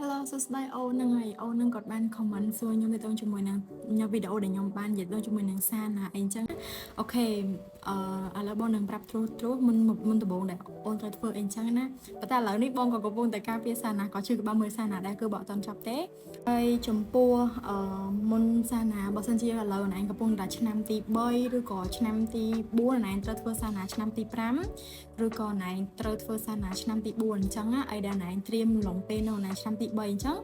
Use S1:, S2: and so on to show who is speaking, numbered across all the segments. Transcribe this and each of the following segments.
S1: Hello សួស្តីអូនហ្នឹងហើយអូនហ្នឹងគាត់បាន comment សួរខ្ញុំទៅជាមួយនឹងវីដេអូដែលខ្ញុំបាននិយាយទៅជាមួយនឹងសាណាអីចឹងអូខេឥឡូវបងនឹងប្រាប់ត្រួសមុនដំបូងដែលអូនត្រូវធ្វើអីចឹងណាប៉ុន្តែឥឡូវនេះបងក៏កំពុងតែការពារសាណាក៏ជឿក្បាលមើលសាណាដែរគឺបើអត់ទាន់ចប់ទេហើយចំពោះមុនសាណាបើសិនជាឥឡូវណែកំពុងតែឆ្នាំទី3ឬក៏ឆ្នាំទី4ណែត្រូវធ្វើសាណាឆ្នាំទី5ឬក៏ណែត្រូវធ្វើសាណាឆ្នាំទី4អញ្ចឹងអីដែលណែត្រៀមឡងពេលនៅណែឆ្នាំទី3អញ្ចឹង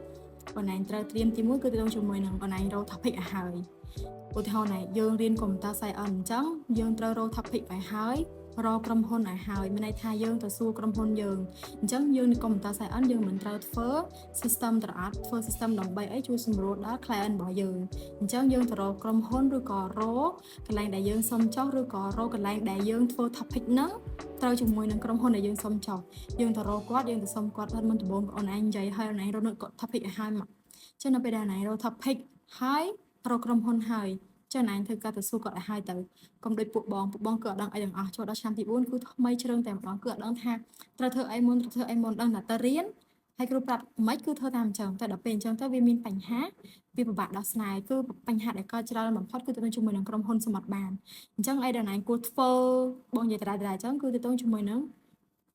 S1: បងណែត្រូវត្រៀមទី1គឺទៅជាមួយនឹងបងណែរក topic ឲ្យហើយឧទាហរណ៍ណែយើងរៀនកុំព្យូទ័រ science អញ្ចឹងយើងត្រូវរក topic ឲ្យហើយរកក្រុមហ៊ុនឲ្យហើយមានន័យថាយើងទៅសួរក្រុមហ៊ុនយើងអញ្ចឹងយើងនៅកុំព្យូទ័រ science យើងមិនត្រូវធ្វើ system ត្រអត់ធ្វើ system ដើម្បីអីជួយសម្រួលដល់ client របស់យើងអញ្ចឹងយើងទៅរកក្រុមហ៊ុនឬក៏រកកន្លែងដែលយើងសុំចុះឬក៏រកកន្លែងដែលយើងធ្វើ topic ហ្នឹងត្រូវជាមួយនឹងក្រុមហ៊ុនដែលយើងសុំចុះយើងទៅរកគាត់យើងទៅសុំគាត់ថាមុនដំបូងអូនឯងនិយាយឲ្យអូនឯងរកនៅ topic ឲ្យហើយមកចឹងនៅពេលដែលអូនឯងរក topic ហើយរកក្រុមហ៊ុនហើយចឹងអូនឯងធ្វើការទៅសួរគាត់ឲ្យហើយទៅកុំដូចពួកបងគឺអត់ដឹងអីទាំងអស់ចូលដល់ឆ្នាំទី4គឺថ្មីជ្រើងតែម្ដងគឺអត់ដឹងថាត្រូវធ្វើអីមុនត្រូវធ្វើអីមុនដឹងតែទៅរៀនហើយគ្រូប្រាប់មិនគឺធ្វើតាមអញ្ចឹងតែដល់ពេលអញ្ចឹងទៅវាមានបញ្ហាវាពិបាកដោះស្រាយគឺបញ្ហាដែលកើតច្រើនបំផុតគឺទៅជាមួយនឹងក្រុមហ៊ុនសម្បត្តិបានអញ្ចឹងអីដែលណៃគួរធ្វើបងនិយាយតាអញ្ចឹងគឺទៅជាមួយនឹង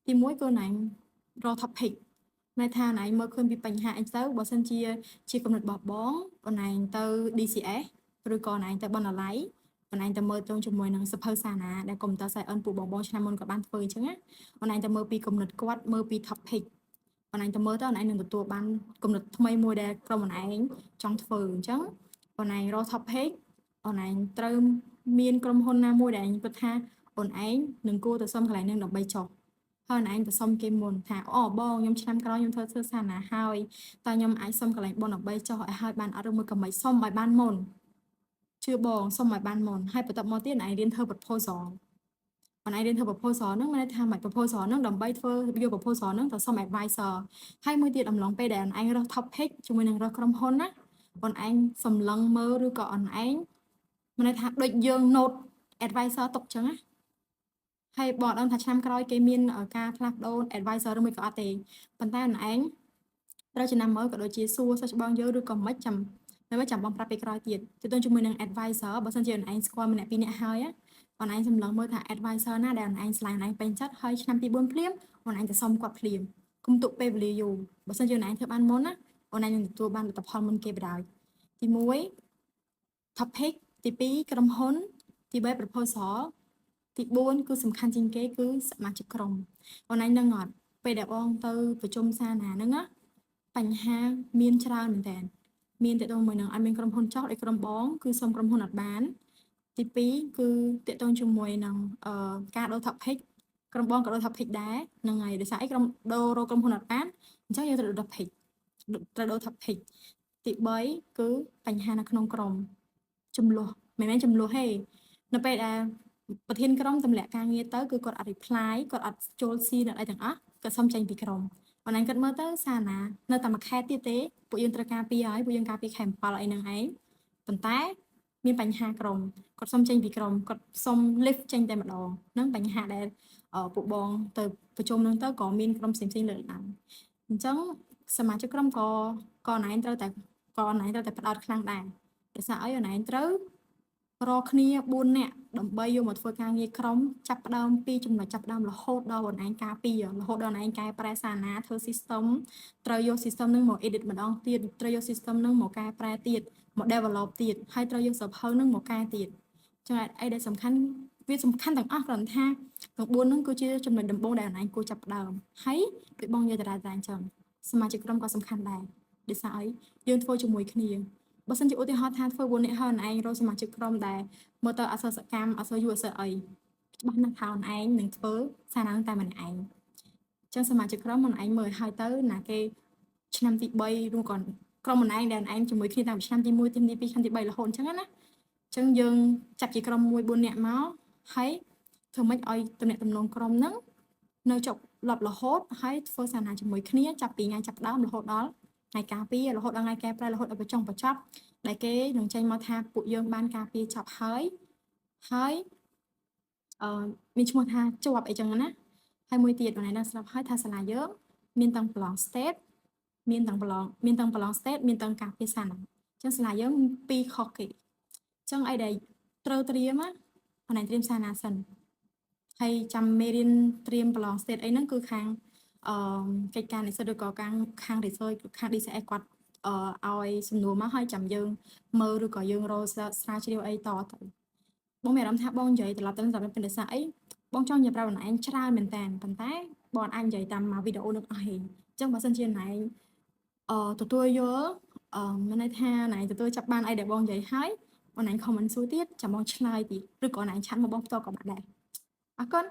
S1: ទី1គឺណៃរក topic ន័យថាណៃមើលឃើញពីបញ្ហាអីទៅបើសិនជាកំណត់របស់បងណៃទៅ DCS ឬក៏ណៃទៅបណ្ណាល័យបងឯងទៅមើលទៅជាមួយនឹងសភៅសាណាដែលកុំព្យូទ័រ science ពួកបងឆ្នាំមុនក៏បានធ្វើអញ្ចឹងណាបងឯងទៅមើលពីគំនិតគាត់មើលពី topic បងឯងទៅមើលទៅបងឯងនឹងទទួលបានគំនិតថ្មីមួយដែលក្រុមបងឯងចង់ធ្វើអញ្ចឹងបងឯងរក topic បងឯងត្រូវមានក្រុមហ៊ុនណាមួយដែលឯងគិតថាបងឯងនឹងគួរទៅសុំកន្លែងនឹងដើម្បីចុះហើយឯងទៅសុំគេមុនថាអូបងខ្ញុំឆ្នាំក្រោយខ្ញុំធ្វើសាណាហើយតើខ្ញុំអាចសុំកន្លែងបងដើម្បីចុះឲ្យហើយបានអត់ឬមួយក៏មិនសុំឲ្យបានមុនជឿបងសុំឲ្យបានមុនហើយបន្ទាប់មកទៀតឯងរៀនធ្វើ proposal បងឯងរៀនធ្វើ proposal ហ្នឹងមានន័យថាមិន proposal ហ្នឹងដើម្បីធ្វើយក proposal ហ្នឹងទៅសុំ advisor ហើយមួយទៀតអំឡុងពេលដែលឯងរើស topic ជាមួយនឹងរើសក្រុមហ៊ុនណាបងឯងសម្លឹងមើលឬក៏អនឯងមានន័យថាដូចយើង note advisor ទុកចឹងណាហើយបងអត់ដឹងថាឆ្នាំក្រោយគេមានការផ្លាស់ប្ដូរ advisor ឬមួយក៏អត់ទេប៉ុន្តែអនឯងត្រូវចំណាំមើលក៏ដូចជាសួរសិស្សបងយើងឬក៏មិនចាំបងប្រាប់ពេលក្រោយទៀតទៅជាមួយនឹង advisor បើសិនជាអនឯងស្គាល់ម្នាក់ពីរនាក់ហើយអនឯងសម្លឹងមើលថា advisor ណាដែលអនឯងឆ្លងអនឯងពេញចិត្តហើយឆ្នាំទី4ភ្លាមអនឯងទៅសុំគាត់ភ្លាមគុំទុកពេលវេលាយូរបើសិនជាអនឯងធ្វើបានមុនណាអនឯងនឹងទទួលបានលទ្ធផលមុនគេបណ្ដោយទី1 topic ទី2ក្រុមហ៊ុនទី3 proposal ទី4គឺសំខាន់ជាងគេគឺសមាជិកក្រុមអនឯងនឹងអត់ពេលដែលបងទៅប្រជុំសាណាហ្នឹងណាបញ្ហាមានច្រើនមែនតើមានតែដល់មួយនឹងអត់មានក្រុមហ៊ុនចោះឲ្យក្រុមបងគឺសុំក្រុមហ៊ុនអត់បានទី2គឺតកតងជាមួយនឹងការដូរ topic ក្រុមបងក៏ដូរ topic ដែរហ្នឹងហើយដោយសារអីក្រុមដូររកក្រុមហ៊ុនអត់បានអញ្ចឹងយើងត្រូវដូរ topic ត្រូវដូរ topic ទី3គឺបញ្ហានៅក្នុងក្រុមចំនួនមិនមែនចំនួនទេនៅពេលដែលប្រធានក្រុមទម្លាក់ការងារទៅគឺគាត់អត់ reply គាត់អត់ចូលស៊ីនៅអីទាំងអស់គាត់សុំចេញពីក្រុមបងឯងគាត់មើលទៅសារណានៅតែមួយខែទៀតទេពួកយើងត្រូវការពីហើយពួកយើងការពីខែ7អីហ្នឹងឯងប៉ុន្តែមានបញ្ហាក្រុមគាត់សុំចេញពីក្រុមគាត់សុំ lift ចេញតែម្ដងហ្នឹងបញ្ហាដែលពួកបងទៅប្រជុំហ្នឹងទៅក៏មានក្រុមផ្សេងៗលើកឡើងអញ្ចឹងសមាជិកក្រុមក៏ណែត្រូវតែផ្ដោតខ្លាំងដែរដោយសារអីណែត្រូវរកគ្នា4នាក់ដើម្បីយកមកធ្វើការងារក្រុមចាប់ផ្ដើមពីចំណុចចាប់ផ្ដើមរហូតដល់បងឯងការពាររហូតដល់ឯងកែប្រែសារណាធ្វើ system ត្រូវយក system នឹងមក edit ម្ដងទៀតត្រូវយក system នឹងមកកែប្រែទៀតមក develop ទៀតហើយត្រូវយកសភៅនឹងមកកែទៀតចឹងអីដែលសំខាន់វាសំខាន់ទាំងអស់គ្រាន់ថាទាំង4ហ្នឹងគឺជាចំណុចដំបូងដែលឯងគួរចាប់ផ្ដើមហើយដូចបងនិយាយតារាតែអញ្ចឹងសមាជិកក្រុមក៏សំខាន់ដែរដោយសារអីយើងធ្វើជាមួយគ្នាបើសិនជាឧទាហរណ៍ថាធ្វើ4នាក់ហើយឯងរកសមាជិកក្រុមដែលមើលទៅអសរសកម្មអសរយុអសរអីច្បាស់ណាស់ថាឯងនឹងធ្វើសារណាតែម្នាក់ឯងចឹងសមាជិកក្រុមឯងមើលឲ្យទៅណាគេឆ្នាំទី3ឬក៏ក្រុមឯងដែលឯងជាមួយគ្នាតាំងពីឆ្នាំទី1ទី2ឆ្នាំទី3រហូតអញ្ចឹងណាអញ្ចឹងយើងចាប់ជាក្រុមមួយ4នាក់មកហើយធ្វើម៉េចឲ្យតំណែងតំណងក្រុមហ្នឹងនៅចប់លប់រហូតហើយធ្វើសារណាជាមួយគ្នាចាប់ពីថ្ងៃចាប់ដើមរហូតដល់ថ្ងៃការពាររហូតដល់ថ្ងៃកែប្រែរហូតដល់បញ្ចុងបញ្ចប់ដែលគេនឹងចេញមកថាពួកយើងបានការពារចប់ហើយមានឈ្មោះថាជាប់អីចឹងណាហើយមួយទៀតបងឯងដឹងស្រាប់ហើយថាសាលាយើងមានទាំង Blank State មានទាំងប្រឡង state មានទាំងការភាសាណាចឹងសាលាយើងពីរខុសគេចឹងអីដែលត្រូវត្រៀមណាអនឡាញត្រៀមសារណាសិនហើយចាំមេរៀនត្រៀមប្រឡង state អីហ្នឹងគឺខាងអឺកិច្ចការនិស្សិតឬក៏ខាង research ខាង DCS គាត់ឲ្យសំណួរមកហើយចាំយើងមើលឬក៏យើងរកស្រាវជ្រាវអីតទៅបងមានអារម្មណ៍ថាបងនិយាយត្រឡប់ទៅតាមពេលសារអីបងចង់និយាយប្រាប់នរឯងច្រើនមែនតើប៉ុន្តែបងអាចនិយាយតាមមកវីដេអូនឹងអស់ហេអញ្ចឹងបើសិនជានរឯងទទួលយល់មានន័យថាណៃទទួលចាប់បានអីដែលបងនិយាយហើយបងណៃខមមិនសួរទៀតចាំបងឆ្លើយទៀតឬក៏ណៃឆាត់មកបងផ្ទាល់ក៏បានដែរអរគុណ